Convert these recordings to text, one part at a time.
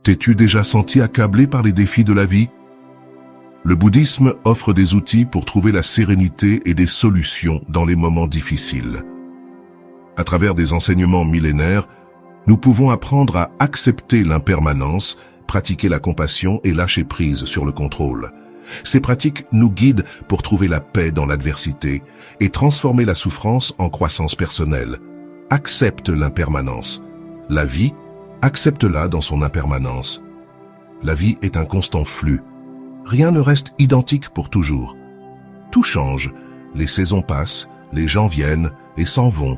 T'es-tu déjà senti accablé par les défis de la vie? Le bouddhisme offre des outils pour trouver la sérénité et des solutions dans les moments difficiles. À travers des enseignements millénaires, nous pouvons apprendre à accepter l'impermanence, pratiquer la compassion et lâcher prise sur le contrôle. Ces pratiques nous guident pour trouver la paix dans l'adversité et transformer la souffrance en croissance personnelle. Accepte l'impermanence. La vie, accepte-la dans son impermanence. La vie est un constant flux. Rien ne reste identique pour toujours. Tout change. Les saisons passent, les gens viennent et s'en vont.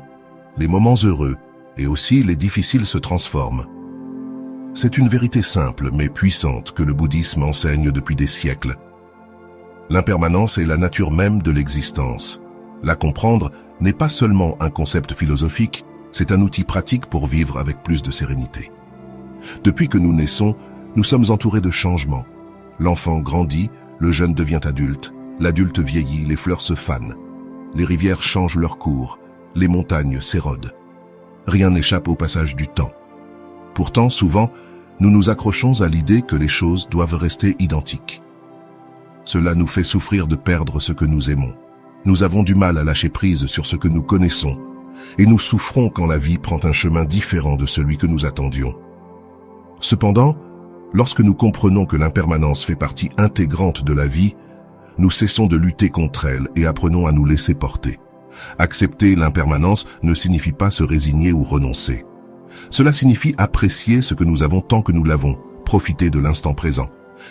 Les moments heureux et aussi les difficiles se transforment. C'est une vérité simple mais puissante que le bouddhisme enseigne depuis des siècles. L'impermanence est la nature même de l'existence. La comprendre n'est pas seulement un concept philosophique, c'est un outil pratique pour vivre avec plus de sérénité. Depuis que nous naissons, nous sommes entourés de changements. L'enfant grandit, le jeune devient adulte, l'adulte vieillit, les fleurs se fanent. Les rivières changent leur cours, les montagnes s'érodent. Rien n'échappe au passage du temps. Pourtant, souvent, nous nous accrochons à l'idée que les choses doivent rester identiques. Cela nous fait souffrir de perdre ce que nous aimons. Nous avons du mal à lâcher prise sur ce que nous connaissons, et nous souffrons quand la vie prend un chemin différent de celui que nous attendions. Cependant, lorsque nous comprenons que l'impermanence fait partie intégrante de la vie, nous cessons de lutter contre elle et apprenons à nous laisser porter. Accepter l'impermanence ne signifie pas se résigner ou renoncer. Cela signifie apprécier ce que nous avons tant que nous l'avons, profiter de l'instant présent,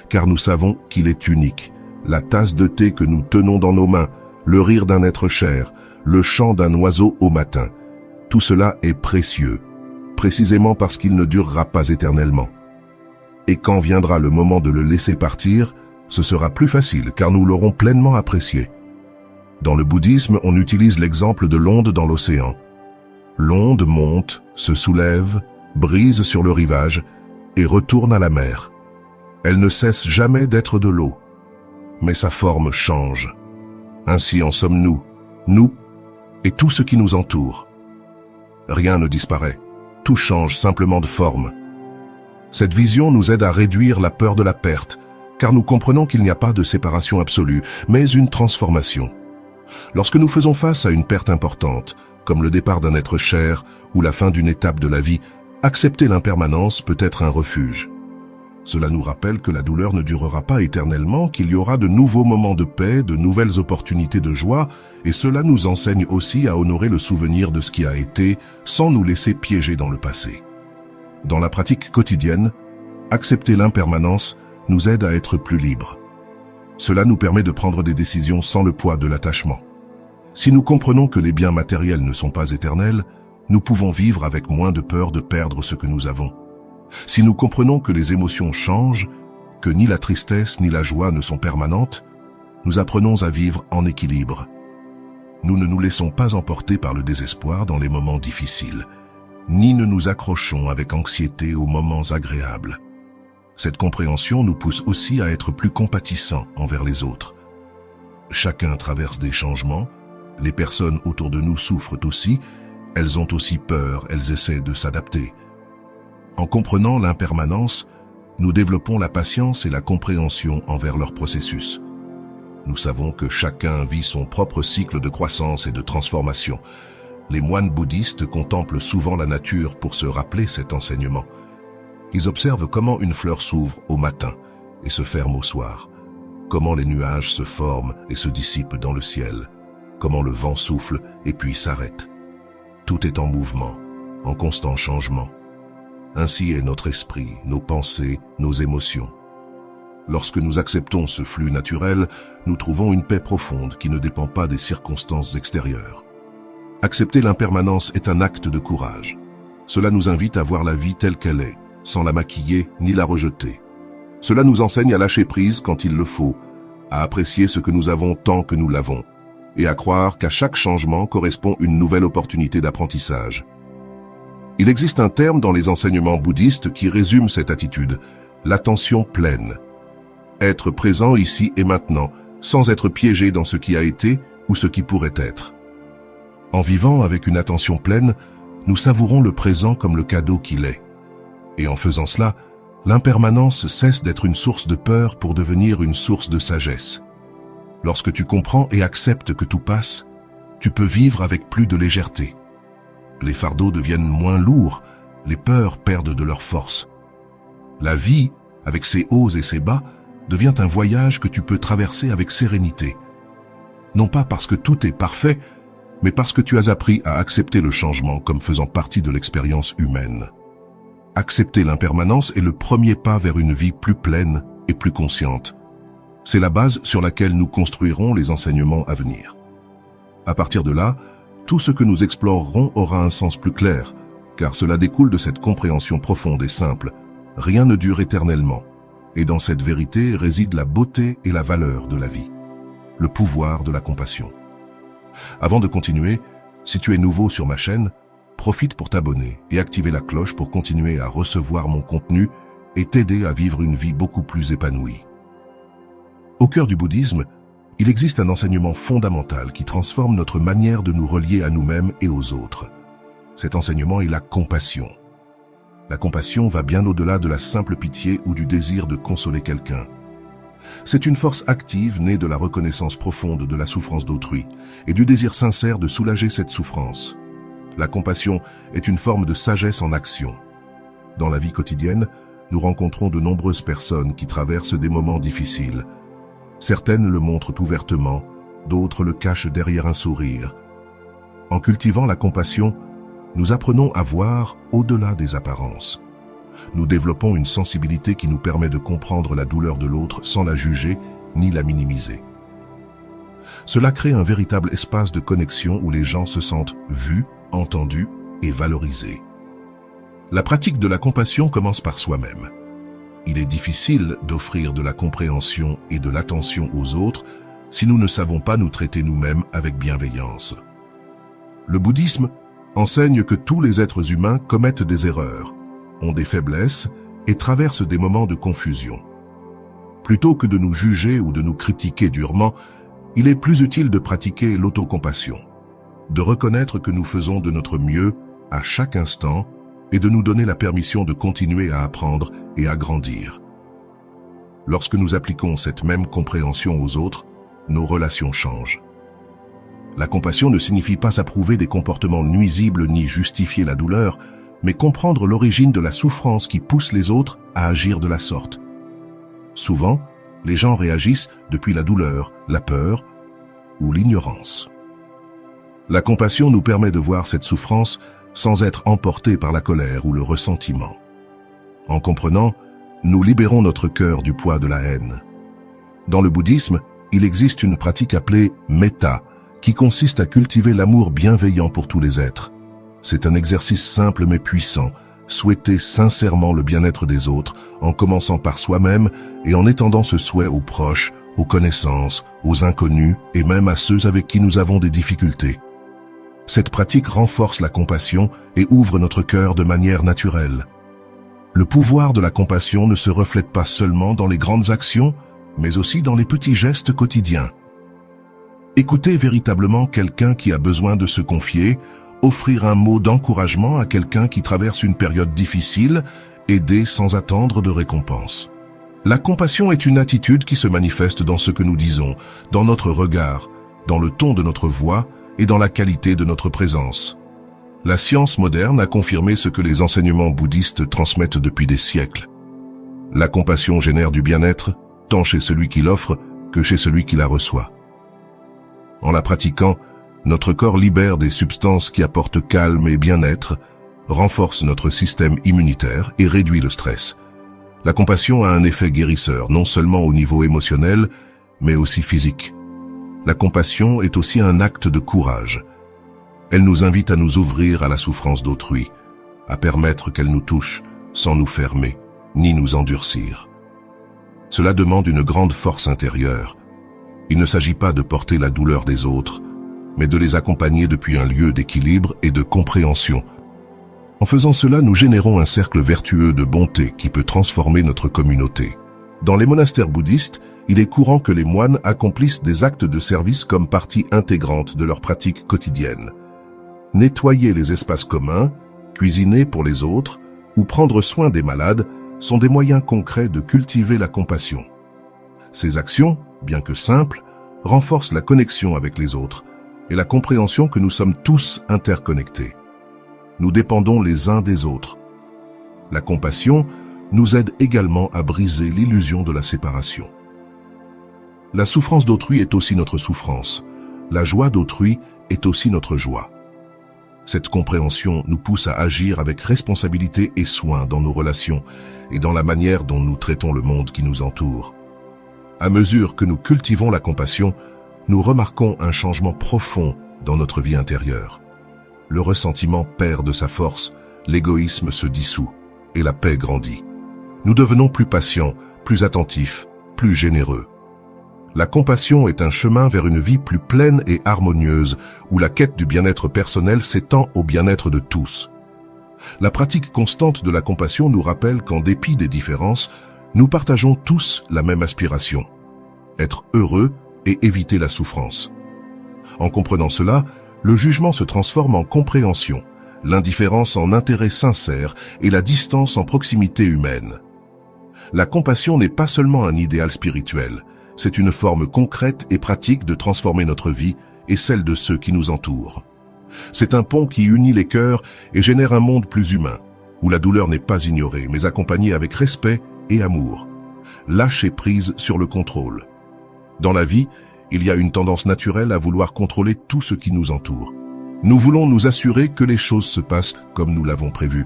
car nous savons qu'il est unique. La tasse de thé que nous tenons dans nos mains, le rire d'un être cher, le chant d'un oiseau au matin, tout cela est précieux, précisément parce qu'il ne durera pas éternellement. Et quand viendra le moment de le laisser partir, ce sera plus facile car nous l'aurons pleinement apprécié. Dans le bouddhisme, on utilise l'exemple de l'onde dans l'océan. L'onde monte, se soulève, brise sur le rivage et retourne à la mer. Elle ne cesse jamais d'être de l'eau, mais sa forme change. Ainsi en sommes-nous, nous et tout ce qui nous entoure. Rien ne disparaît, tout change simplement de forme. Cette vision nous aide à réduire la peur de la perte, car nous comprenons qu'il n'y a pas de séparation absolue, mais une transformation. Lorsque nous faisons face à une perte importante, comme le départ d'un être cher ou la fin d'une étape de la vie, accepter l'impermanence peut être un refuge. Cela nous rappelle que la douleur ne durera pas éternellement, qu'il y aura de nouveaux moments de paix, de nouvelles opportunités de joie, et cela nous enseigne aussi à honorer le souvenir de ce qui a été, sans nous laisser piéger dans le passé. Dans la pratique quotidienne, accepter l'impermanence nous aide à être plus libres. Cela nous permet de prendre des décisions sans le poids de l'attachement. Si nous comprenons que les biens matériels ne sont pas éternels, nous pouvons vivre avec moins de peur de perdre ce que nous avons. Si nous comprenons que les émotions changent, que ni la tristesse ni la joie ne sont permanentes, nous apprenons à vivre en équilibre. Nous ne nous laissons pas emporter par le désespoir dans les moments difficiles, ni ne nous accrochons avec anxiété aux moments agréables. Cette compréhension nous pousse aussi à être plus compatissants envers les autres. Chacun traverse des changements, les personnes autour de nous souffrent aussi, elles ont aussi peur, elles essaient de s'adapter. En comprenant l'impermanence, nous développons la patience et la compréhension envers leur processus. Nous savons que chacun vit son propre cycle de croissance et de transformation. Les moines bouddhistes contemplent souvent la nature pour se rappeler cet enseignement. Ils observent comment une fleur s'ouvre au matin et se ferme au soir, comment les nuages se forment et se dissipent dans le ciel, comment le vent souffle et puis s'arrête. Tout est en mouvement, en constant changement. Ainsi est notre esprit, nos pensées, nos émotions. Lorsque nous acceptons ce flux naturel, nous trouvons une paix profonde qui ne dépend pas des circonstances extérieures. Accepter l'impermanence est un acte de courage. Cela nous invite à voir la vie telle qu'elle est, sans la maquiller ni la rejeter. Cela nous enseigne à lâcher prise quand il le faut, à apprécier ce que nous avons tant que nous l'avons, et à croire qu'à chaque changement correspond une nouvelle opportunité d'apprentissage. Il existe un terme dans les enseignements bouddhistes qui résume cette attitude, l'attention pleine. Être présent ici et maintenant, sans être piégé dans ce qui a été ou ce qui pourrait être. En vivant avec une attention pleine, nous savourons le présent comme le cadeau qu'il est. Et en faisant cela, L'impermanence cesse d'être une source de peur pour devenir une source de sagesse. Lorsque tu comprends et acceptes que tout passe, tu peux vivre avec plus de légèreté. Les fardeaux deviennent moins lourds, les peurs perdent de leur force. La vie, avec ses hauts et ses bas, devient un voyage que tu peux traverser avec sérénité. Non pas parce que tout est parfait, mais parce que tu as appris à accepter le changement comme faisant partie de l'expérience humaine. Accepter l'impermanence est le premier pas vers une vie plus pleine et plus consciente. C'est la base sur laquelle nous construirons les enseignements à venir. À partir de là, tout ce que nous explorerons aura un sens plus clair, car cela découle de cette compréhension profonde et simple. Rien ne dure éternellement, et dans cette vérité réside la beauté et la valeur de la vie, le pouvoir de la compassion. Avant de continuer, si tu es nouveau sur ma chaîne, profite pour t'abonner et activer la cloche pour continuer à recevoir mon contenu et t'aider à vivre une vie beaucoup plus épanouie. Au cœur du bouddhisme, il existe un enseignement fondamental qui transforme notre manière de nous relier à nous-mêmes et aux autres. Cet enseignement est la compassion. La compassion va bien au-delà de la simple pitié ou du désir de consoler quelqu'un. C'est une force active née de la reconnaissance profonde de la souffrance d'autrui et du désir sincère de soulager cette souffrance. La compassion est une forme de sagesse en action. Dans la vie quotidienne, nous rencontrons de nombreuses personnes qui traversent des moments difficiles. Certaines le montrent ouvertement, d'autres le cachent derrière un sourire. En cultivant la compassion, nous apprenons à voir au-delà des apparences. Nous développons une sensibilité qui nous permet de comprendre la douleur de l'autre sans la juger ni la minimiser. Cela crée un véritable espace de connexion où les gens se sentent vus, entendus et valorisés. La pratique de la compassion commence par soi-même. Il est difficile d'offrir de la compréhension et de l'attention aux autres si nous ne savons pas nous traiter nous-mêmes avec bienveillance. Le bouddhisme enseigne que tous les êtres humains commettent des erreurs, ont des faiblesses et traversent des moments de confusion. Plutôt que de nous juger ou de nous critiquer durement, il est plus utile de pratiquer l'autocompassion, de reconnaître que nous faisons de notre mieux à chaque instant et de nous donner la permission de continuer à apprendre et à grandir. Lorsque nous appliquons cette même compréhension aux autres, nos relations changent. La compassion ne signifie pas approuver des comportements nuisibles ni justifier la douleur, mais comprendre l'origine de la souffrance qui pousse les autres à agir de la sorte. Souvent, les gens réagissent depuis la douleur, la peur ou l'ignorance. La compassion nous permet de voir cette souffrance sans être emportés par la colère ou le ressentiment. En comprenant, nous libérons notre cœur du poids de la haine. Dans le bouddhisme, il existe une pratique appelée metta, qui consiste à cultiver l'amour bienveillant pour tous les êtres. C'est un exercice simple mais puissant, souhaiter sincèrement le bien-être des autres, en commençant par soi-même et en étendant ce souhait aux proches, aux connaissances, aux inconnus et même à ceux avec qui nous avons des difficultés. Cette pratique renforce la compassion et ouvre notre cœur de manière naturelle. Le pouvoir de la compassion ne se reflète pas seulement dans les grandes actions, mais aussi dans les petits gestes quotidiens. Écouter véritablement quelqu'un qui a besoin de se confier, offrir un mot d'encouragement à quelqu'un qui traverse une période difficile, aider sans attendre de récompense. La compassion est une attitude qui se manifeste dans ce que nous disons, dans notre regard, dans le ton de notre voix et dans la qualité de notre présence. La science moderne a confirmé ce que les enseignements bouddhistes transmettent depuis des siècles. La compassion génère du bien-être, tant chez celui qui l'offre que chez celui qui la reçoit. En la pratiquant, notre corps libère des substances qui apportent calme et bien-être, renforce notre système immunitaire et réduit le stress. La compassion a un effet guérisseur, non seulement au niveau émotionnel, mais aussi physique. La compassion est aussi un acte de courage. Elle nous invite à nous ouvrir à la souffrance d'autrui, à permettre qu'elle nous touche, sans nous fermer, ni nous endurcir. Cela demande une grande force intérieure. Il ne s'agit pas de porter la douleur des autres, mais de les accompagner depuis un lieu d'équilibre et de compréhension. En faisant cela, nous générons un cercle vertueux de bonté qui peut transformer notre communauté. Dans les monastères bouddhistes, il est courant que les moines accomplissent des actes de service comme partie intégrante de leur pratique quotidienne. Nettoyer les espaces communs, cuisiner pour les autres ou prendre soin des malades sont des moyens concrets de cultiver la compassion. Ces actions, bien que simples, renforcent la connexion avec les autres et la compréhension que nous sommes tous interconnectés. Nous dépendons les uns des autres. La compassion nous aide également à briser l'illusion de la séparation. La souffrance d'autrui est aussi notre souffrance. La joie d'autrui est aussi notre joie. Cette compréhension nous pousse à agir avec responsabilité et soin dans nos relations et dans la manière dont nous traitons le monde qui nous entoure. À mesure que nous cultivons la compassion, nous remarquons un changement profond dans notre vie intérieure. Le ressentiment perd de sa force, l'égoïsme se dissout et la paix grandit. Nous devenons plus patients, plus attentifs, plus généreux. La compassion est un chemin vers une vie plus pleine et harmonieuse, où la quête du bien-être personnel s'étend au bien-être de tous. La pratique constante de la compassion nous rappelle qu'en dépit des différences, nous partageons tous la même aspiration: être heureux et éviter la souffrance. En comprenant cela, le jugement se transforme en compréhension, l'indifférence en intérêt sincère et la distance en proximité humaine. La compassion n'est pas seulement un idéal spirituel, c'est une forme concrète et pratique de transformer notre vie et celle de ceux qui nous entourent. C'est un pont qui unit les cœurs et génère un monde plus humain, où la douleur n'est pas ignorée, mais accompagnée avec respect et amour. Lâcher prise sur le contrôle. Dans la vie, il y a une tendance naturelle à vouloir contrôler tout ce qui nous entoure. Nous voulons nous assurer que les choses se passent comme nous l'avons prévu,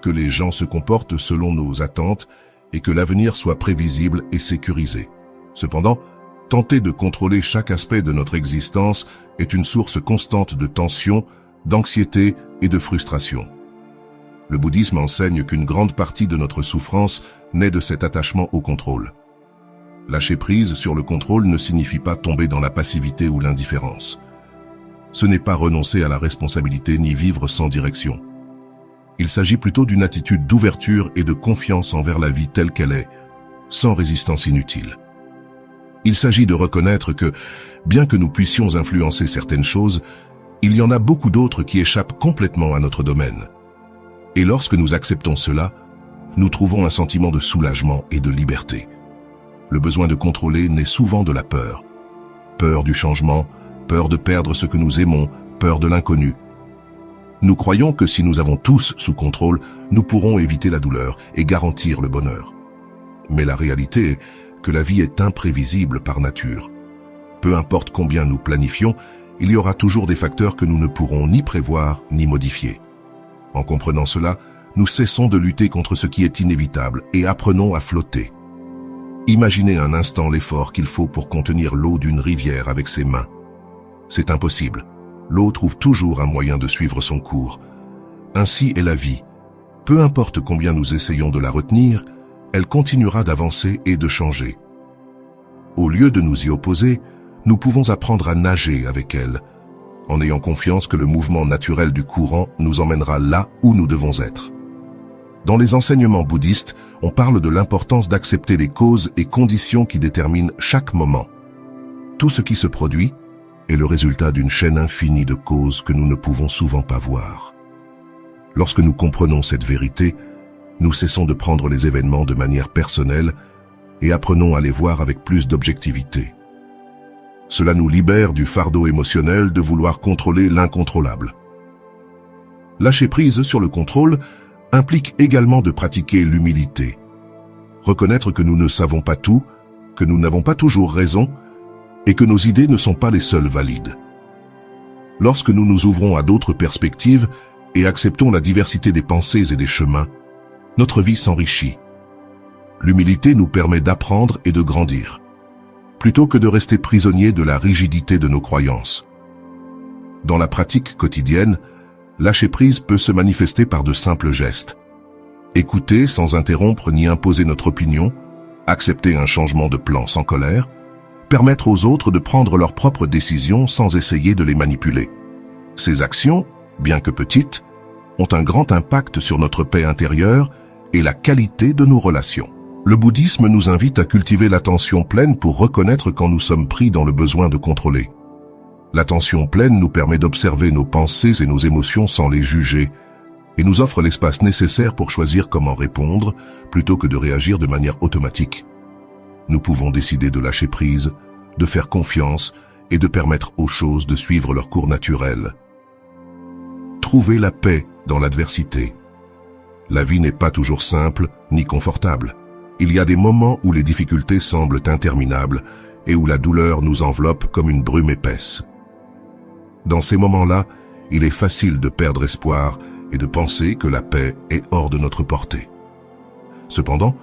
que les gens se comportent selon nos attentes et que l'avenir soit prévisible et sécurisé. Cependant, tenter de contrôler chaque aspect de notre existence est une source constante de tension, d'anxiété et de frustration. Le bouddhisme enseigne qu'une grande partie de notre souffrance naît de cet attachement au contrôle. Lâcher prise sur le contrôle ne signifie pas tomber dans la passivité ou l'indifférence. Ce n'est pas renoncer à la responsabilité ni vivre sans direction. Il s'agit plutôt d'une attitude d'ouverture et de confiance envers la vie telle qu'elle est, sans résistance inutile. Il s'agit de reconnaître que, bien que nous puissions influencer certaines choses, il y en a beaucoup d'autres qui échappent complètement à notre domaine. Et lorsque nous acceptons cela, nous trouvons un sentiment de soulagement et de liberté. Le besoin de contrôler naît souvent de la peur. Peur du changement, peur de perdre ce que nous aimons, peur de l'inconnu. Nous croyons que si nous avons tous sous contrôle, nous pourrons éviter la douleur et garantir le bonheur. Mais la réalité est que la vie est imprévisible par nature. Peu importe combien nous planifions, il y aura toujours des facteurs que nous ne pourrons ni prévoir ni modifier. En comprenant cela, nous cessons de lutter contre ce qui est inévitable et apprenons à flotter. Imaginez un instant l'effort qu'il faut pour contenir l'eau d'une rivière avec ses mains. C'est impossible. L'eau trouve toujours un moyen de suivre son cours. Ainsi est la vie. Peu importe combien nous essayons de la retenir, elle continuera d'avancer et de changer. Au lieu de nous y opposer, nous pouvons apprendre à nager avec elle, en ayant confiance que le mouvement naturel du courant nous emmènera là où nous devons être. Dans les enseignements bouddhistes, on parle de l'importance d'accepter les causes et conditions qui déterminent chaque moment. Tout ce qui se produit est le résultat d'une chaîne infinie de causes que nous ne pouvons souvent pas voir. Lorsque nous comprenons cette vérité, nous cessons de prendre les événements de manière personnelle et apprenons à les voir avec plus d'objectivité. Cela nous libère du fardeau émotionnel de vouloir contrôler l'incontrôlable. Lâcher prise sur le contrôle implique également de pratiquer l'humilité. Reconnaître que nous ne savons pas tout, que nous n'avons pas toujours raison et que nos idées ne sont pas les seules valides. Lorsque nous nous ouvrons à d'autres perspectives et acceptons la diversité des pensées et des chemins, notre vie s'enrichit. L'humilité nous permet d'apprendre et de grandir, plutôt que de rester prisonniers de la rigidité de nos croyances. Dans la pratique quotidienne, lâcher prise peut se manifester par de simples gestes. Écouter sans interrompre ni imposer notre opinion, accepter un changement de plan sans colère, permettre aux autres de prendre leurs propres décisions sans essayer de les manipuler. Ces actions, bien que petites, ont un grand impact sur notre paix intérieure et la qualité de nos relations. Le bouddhisme nous invite à cultiver l'attention pleine pour reconnaître quand nous sommes pris dans le besoin de contrôler. L'attention pleine nous permet d'observer nos pensées et nos émotions sans les juger, et nous offre l'espace nécessaire pour choisir comment répondre plutôt que de réagir de manière automatique. Nous pouvons décider de lâcher prise, de faire confiance et de permettre aux choses de suivre leur cours naturel. Trouver la paix dans l'adversité. La vie n'est pas toujours simple ni confortable. Il y a des moments où les difficultés semblent interminables et où la douleur nous enveloppe comme une brume épaisse. Dans ces moments-là, il est facile de perdre espoir et de penser que la paix est hors de notre portée. Cependant,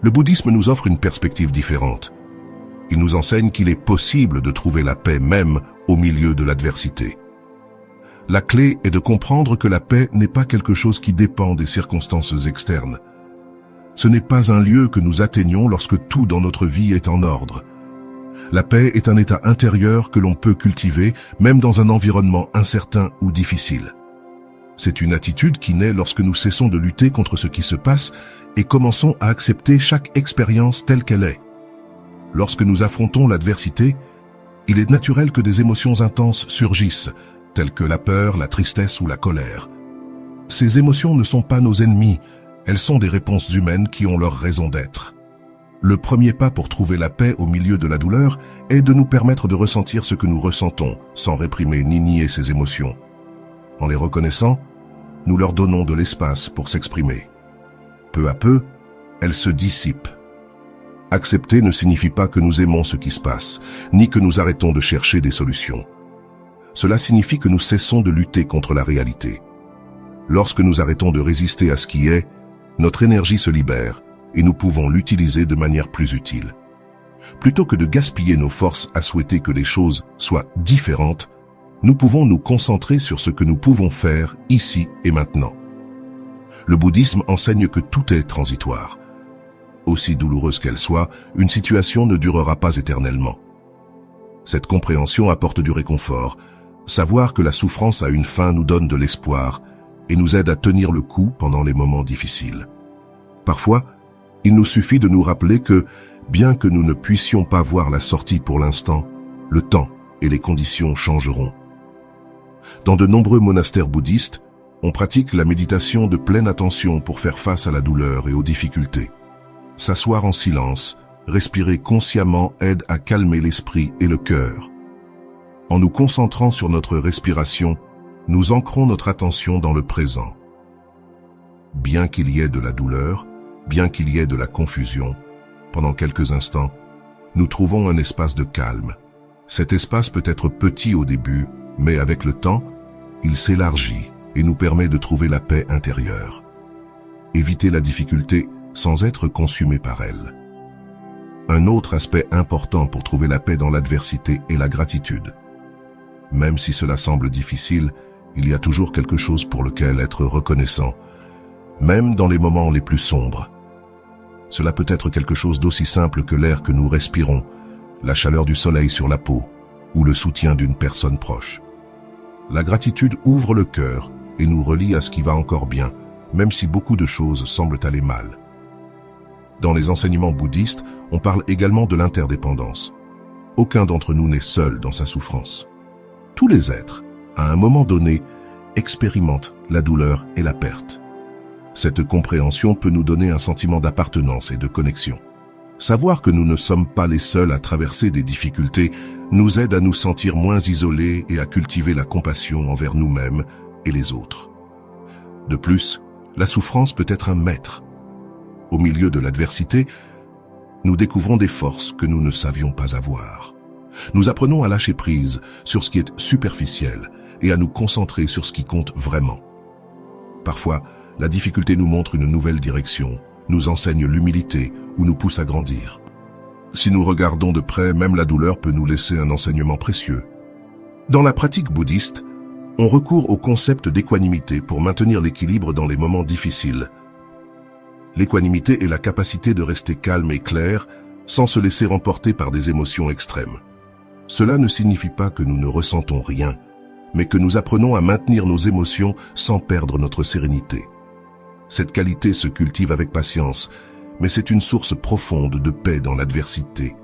le bouddhisme nous offre une perspective différente. Il nous enseigne qu'il est possible de trouver la paix même au milieu de l'adversité. La clé est de comprendre que la paix n'est pas quelque chose qui dépend des circonstances externes. Ce n'est pas un lieu que nous atteignons lorsque tout dans notre vie est en ordre. La paix est un état intérieur que l'on peut cultiver même dans un environnement incertain ou difficile. C'est une attitude qui naît lorsque nous cessons de lutter contre ce qui se passe et commençons à accepter chaque expérience telle qu'elle est. Lorsque nous affrontons l'adversité, il est naturel que des émotions intenses surgissent, telles que la peur, la tristesse ou la colère. Ces émotions ne sont pas nos ennemis, elles sont des réponses humaines qui ont leur raison d'être. Le premier pas pour trouver la paix au milieu de la douleur est de nous permettre de ressentir ce que nous ressentons, sans réprimer ni nier ces émotions. En les reconnaissant, nous leur donnons de l'espace pour s'exprimer. Peu à peu, elles se dissipent. Accepter ne signifie pas que nous aimons ce qui se passe, ni que nous arrêtons de chercher des solutions. Cela signifie que nous cessons de lutter contre la réalité. Lorsque nous arrêtons de résister à ce qui est, notre énergie se libère et nous pouvons l'utiliser de manière plus utile. Plutôt que de gaspiller nos forces à souhaiter que les choses soient différentes, nous pouvons nous concentrer sur ce que nous pouvons faire ici et maintenant. Le bouddhisme enseigne que tout est transitoire. Aussi douloureuse qu'elle soit, une situation ne durera pas éternellement. Cette compréhension apporte du réconfort. Savoir que la souffrance a une fin nous donne de l'espoir et nous aide à tenir le coup pendant les moments difficiles. Parfois, il nous suffit de nous rappeler que, bien que nous ne puissions pas voir la sortie pour l'instant, le temps et les conditions changeront. Dans de nombreux monastères bouddhistes, on pratique la méditation de pleine attention pour faire face à la douleur et aux difficultés. S'asseoir en silence, respirer consciemment aide à calmer l'esprit et le cœur. En nous concentrant sur notre respiration, nous ancrons notre attention dans le présent. Bien qu'il y ait de la douleur, bien qu'il y ait de la confusion, pendant quelques instants, nous trouvons un espace de calme. Cet espace peut être petit au début, mais avec le temps, il s'élargit et nous permet de trouver la paix intérieure. Éviter la difficulté sans être consumé par elle. Un autre aspect important pour trouver la paix dans l'adversité est la gratitude. Même si cela semble difficile, il y a toujours quelque chose pour lequel être reconnaissant, même dans les moments les plus sombres. Cela peut être quelque chose d'aussi simple que l'air que nous respirons, la chaleur du soleil sur la peau ou le soutien d'une personne proche. La gratitude ouvre le cœur et nous relie à ce qui va encore bien, même si beaucoup de choses semblent aller mal. Dans les enseignements bouddhistes, on parle également de l'interdépendance. Aucun d'entre nous n'est seul dans sa souffrance. Tous les êtres, à un moment donné, expérimentent la douleur et la perte. Cette compréhension peut nous donner un sentiment d'appartenance et de connexion. Savoir que nous ne sommes pas les seuls à traverser des difficultés nous aide à nous sentir moins isolés et à cultiver la compassion envers nous-mêmes et les autres. De plus, la souffrance peut être un maître. Au milieu de l'adversité, nous découvrons des forces que nous ne savions pas avoir. Nous apprenons à lâcher prise sur ce qui est superficiel et à nous concentrer sur ce qui compte vraiment. Parfois, la difficulté nous montre une nouvelle direction, nous enseigne l'humilité ou nous pousse à grandir. Si nous regardons de près, même la douleur peut nous laisser un enseignement précieux. Dans la pratique bouddhiste, on recourt au concept d'équanimité pour maintenir l'équilibre dans les moments difficiles. L'équanimité est la capacité de rester calme et clair sans se laisser emporter par des émotions extrêmes. Cela ne signifie pas que nous ne ressentons rien, mais que nous apprenons à maintenir nos émotions sans perdre notre sérénité. Cette qualité se cultive avec patience, mais c'est une source profonde de paix dans l'adversité.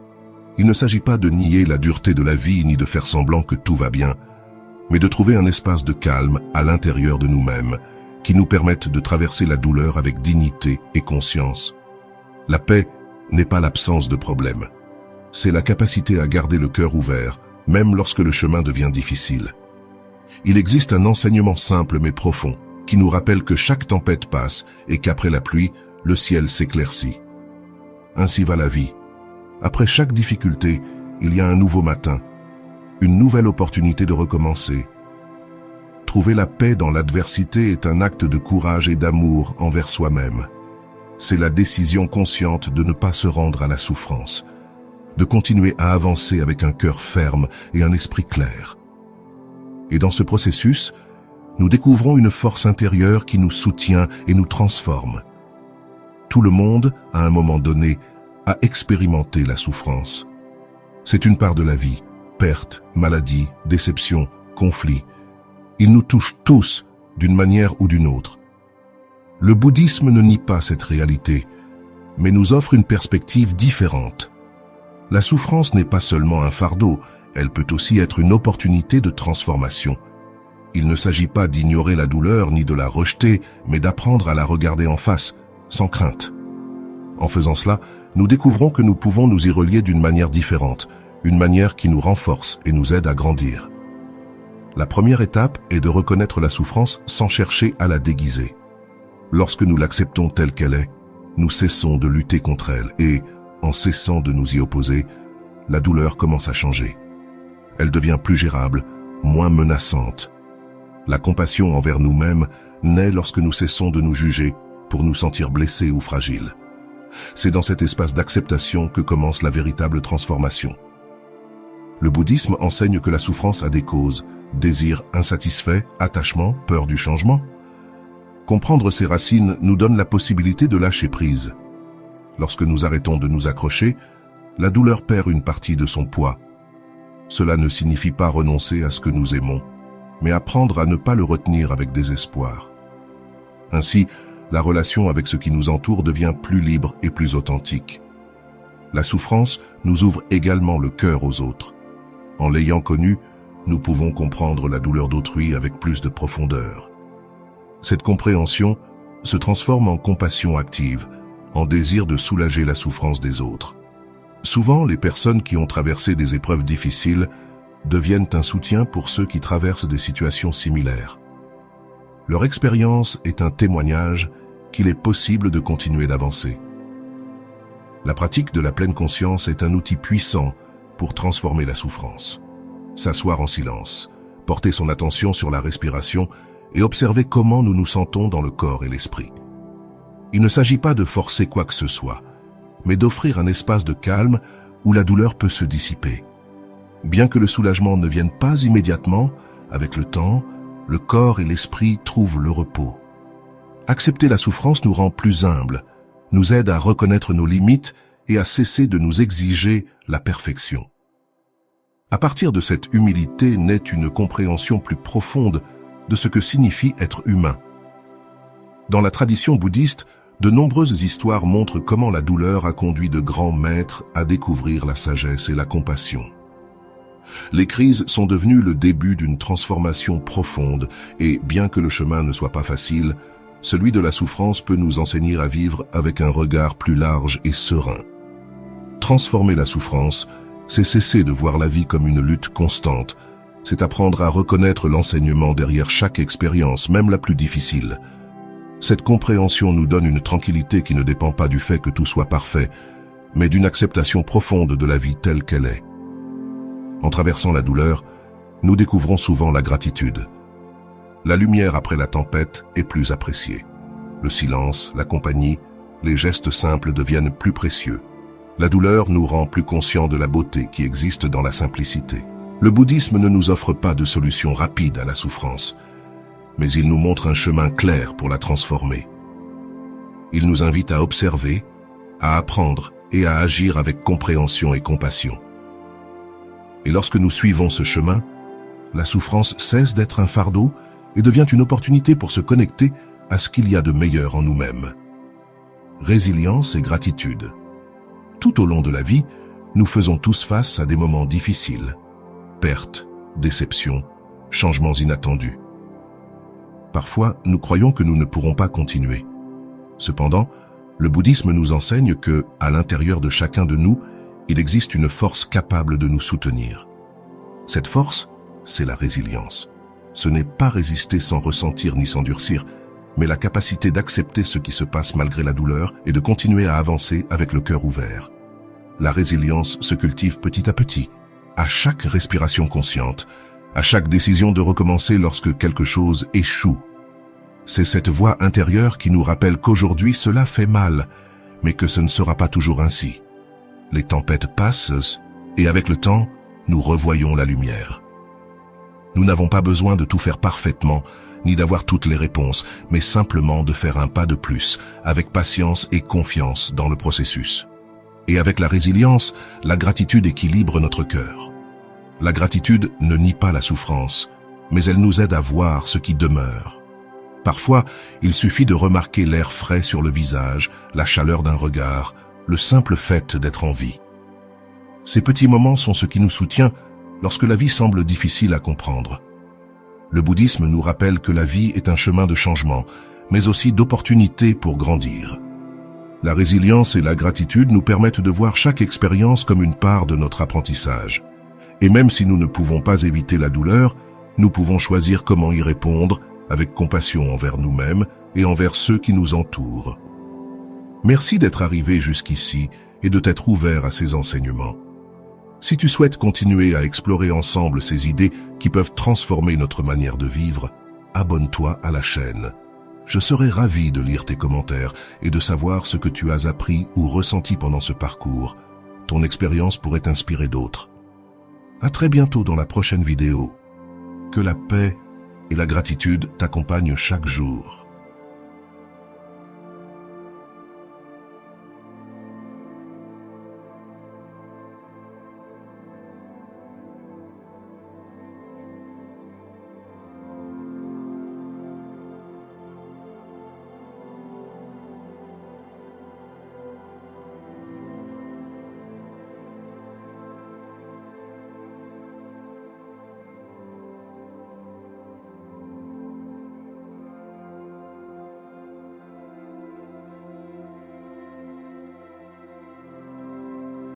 Il ne s'agit pas de nier la dureté de la vie ni de faire semblant que tout va bien, mais de trouver un espace de calme à l'intérieur de nous-mêmes qui nous permettent de traverser la douleur avec dignité et conscience. La paix n'est pas l'absence de problèmes. C'est la capacité à garder le cœur ouvert, même lorsque le chemin devient difficile. Il existe un enseignement simple mais profond, qui nous rappelle que chaque tempête passe et qu'après la pluie, le ciel s'éclaircit. Ainsi va la vie. Après chaque difficulté, il y a un nouveau matin, une nouvelle opportunité de recommencer. Trouver la paix dans l'adversité est un acte de courage et d'amour envers soi-même. C'est la décision consciente de ne pas se rendre à la souffrance, de continuer à avancer avec un cœur ferme et un esprit clair. Et dans ce processus, nous découvrons une force intérieure qui nous soutient et nous transforme. Tout le monde, à un moment donné, a expérimenté la souffrance. C'est une part de la vie, perte, maladie, déception, conflit. Il nous touche tous, d'une manière ou d'une autre. Le bouddhisme ne nie pas cette réalité, mais nous offre une perspective différente. La souffrance n'est pas seulement un fardeau, elle peut aussi être une opportunité de transformation. Il ne s'agit pas d'ignorer la douleur ni de la rejeter, mais d'apprendre à la regarder en face, sans crainte. En faisant cela, nous découvrons que nous pouvons nous y relier d'une manière différente, une manière qui nous renforce et nous aide à grandir. La première étape est de reconnaître la souffrance sans chercher à la déguiser. Lorsque nous l'acceptons telle qu'elle est, nous cessons de lutter contre elle et, en cessant de nous y opposer, la douleur commence à changer. Elle devient plus gérable, moins menaçante. La compassion envers nous-mêmes naît lorsque nous cessons de nous juger pour nous sentir blessés ou fragiles. C'est dans cet espace d'acceptation que commence la véritable transformation. Le bouddhisme enseigne que la souffrance a des causes, désir insatisfait, attachement, peur du changement. Comprendre ces racines nous donne la possibilité de lâcher prise. Lorsque nous arrêtons de nous accrocher, la douleur perd une partie de son poids. Cela ne signifie pas renoncer à ce que nous aimons, mais apprendre à ne pas le retenir avec désespoir. Ainsi, la relation avec ce qui nous entoure devient plus libre et plus authentique. La souffrance nous ouvre également le cœur aux autres. En l'ayant connue, nous pouvons comprendre la douleur d'autrui avec plus de profondeur. Cette compréhension se transforme en compassion active, en désir de soulager la souffrance des autres. Souvent, les personnes qui ont traversé des épreuves difficiles deviennent un soutien pour ceux qui traversent des situations similaires. Leur expérience est un témoignage qu'il est possible de continuer d'avancer. La pratique de la pleine conscience est un outil puissant pour transformer la souffrance. S'asseoir en silence, porter son attention sur la respiration et observer comment nous nous sentons dans le corps et l'esprit. Il ne s'agit pas de forcer quoi que ce soit, mais d'offrir un espace de calme où la douleur peut se dissiper. Bien que le soulagement ne vienne pas immédiatement, avec le temps, le corps et l'esprit trouvent le repos. Accepter la souffrance nous rend plus humbles, nous aide à reconnaître nos limites et à cesser de nous exiger la perfection. À partir de cette humilité naît une compréhension plus profonde de ce que signifie être humain. Dans la tradition bouddhiste, de nombreuses histoires montrent comment la douleur a conduit de grands maîtres à découvrir la sagesse et la compassion. Les crises sont devenues le début d'une transformation profonde et, bien que le chemin ne soit pas facile, celui de la souffrance peut nous enseigner à vivre avec un regard plus large et serein. Transformer la souffrance, c'est cesser de voir la vie comme une lutte constante, c'est apprendre à reconnaître l'enseignement derrière chaque expérience, même la plus difficile. Cette compréhension nous donne une tranquillité qui ne dépend pas du fait que tout soit parfait, mais d'une acceptation profonde de la vie telle qu'elle est. En traversant la douleur, nous découvrons souvent la gratitude. La lumière après la tempête est plus appréciée. Le silence, la compagnie, les gestes simples deviennent plus précieux. La douleur nous rend plus conscients de la beauté qui existe dans la simplicité. Le bouddhisme ne nous offre pas de solution rapide à la souffrance, mais il nous montre un chemin clair pour la transformer. Il nous invite à observer, à apprendre et à agir avec compréhension et compassion. Et lorsque nous suivons ce chemin, la souffrance cesse d'être un fardeau et devient une opportunité pour se connecter à ce qu'il y a de meilleur en nous-mêmes. Résilience et gratitude. Tout au long de la vie, nous faisons tous face à des moments difficiles. Pertes, déceptions, changements inattendus. Parfois, nous croyons que nous ne pourrons pas continuer. Cependant, le bouddhisme nous enseigne que, à l'intérieur de chacun de nous, il existe une force capable de nous soutenir. Cette force, c'est la résilience. Ce n'est pas résister sans ressentir ni s'endurcir, mais la capacité d'accepter ce qui se passe malgré la douleur et de continuer à avancer avec le cœur ouvert. La résilience se cultive petit à petit, à chaque respiration consciente, à chaque décision de recommencer lorsque quelque chose échoue. C'est cette voix intérieure qui nous rappelle qu'aujourd'hui cela fait mal, mais que ce ne sera pas toujours ainsi. Les tempêtes passent et avec le temps, nous revoyons la lumière. Nous n'avons pas besoin de tout faire parfaitement, ni d'avoir toutes les réponses, mais simplement de faire un pas de plus, avec patience et confiance dans le processus. Et avec la résilience, la gratitude équilibre notre cœur. La gratitude ne nie pas la souffrance, mais elle nous aide à voir ce qui demeure. Parfois, il suffit de remarquer l'air frais sur le visage, la chaleur d'un regard, le simple fait d'être en vie. Ces petits moments sont ce qui nous soutient lorsque la vie semble difficile à comprendre. Le bouddhisme nous rappelle que la vie est un chemin de changement, mais aussi d'opportunités pour grandir. La résilience et la gratitude nous permettent de voir chaque expérience comme une part de notre apprentissage. Et même si nous ne pouvons pas éviter la douleur, nous pouvons choisir comment y répondre avec compassion envers nous-mêmes et envers ceux qui nous entourent. Merci d'être arrivé jusqu'ici et de t'être ouvert à ces enseignements. Si tu souhaites continuer à explorer ensemble ces idées qui peuvent transformer notre manière de vivre, abonne-toi à la chaîne. Je serai ravi de lire tes commentaires et de savoir ce que tu as appris ou ressenti pendant ce parcours. Ton expérience pourrait inspirer d'autres. À très bientôt dans la prochaine vidéo. Que la paix et la gratitude t'accompagnent chaque jour.